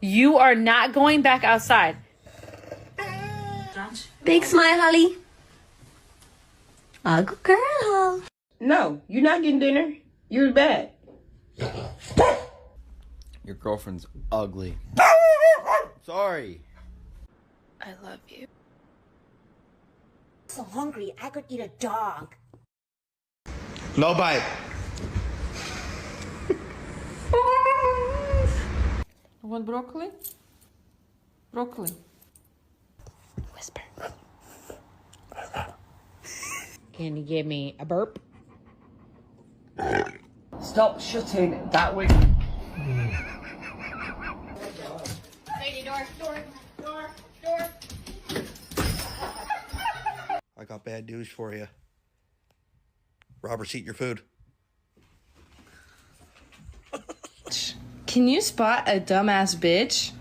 You are not going back outside. Big smile, Holly. A good girl. No, you're not getting dinner. You're bad. Your girlfriend's ugly. Sorry. I love you. So hungry, I could eat a dog. No bite. Want broccoli? Broccoli. Whisper. Can you give me a burp? Stop shutting that way. Lady, door. I got bad news for you. Robert's eating your food. Can you spot a dumbass bitch?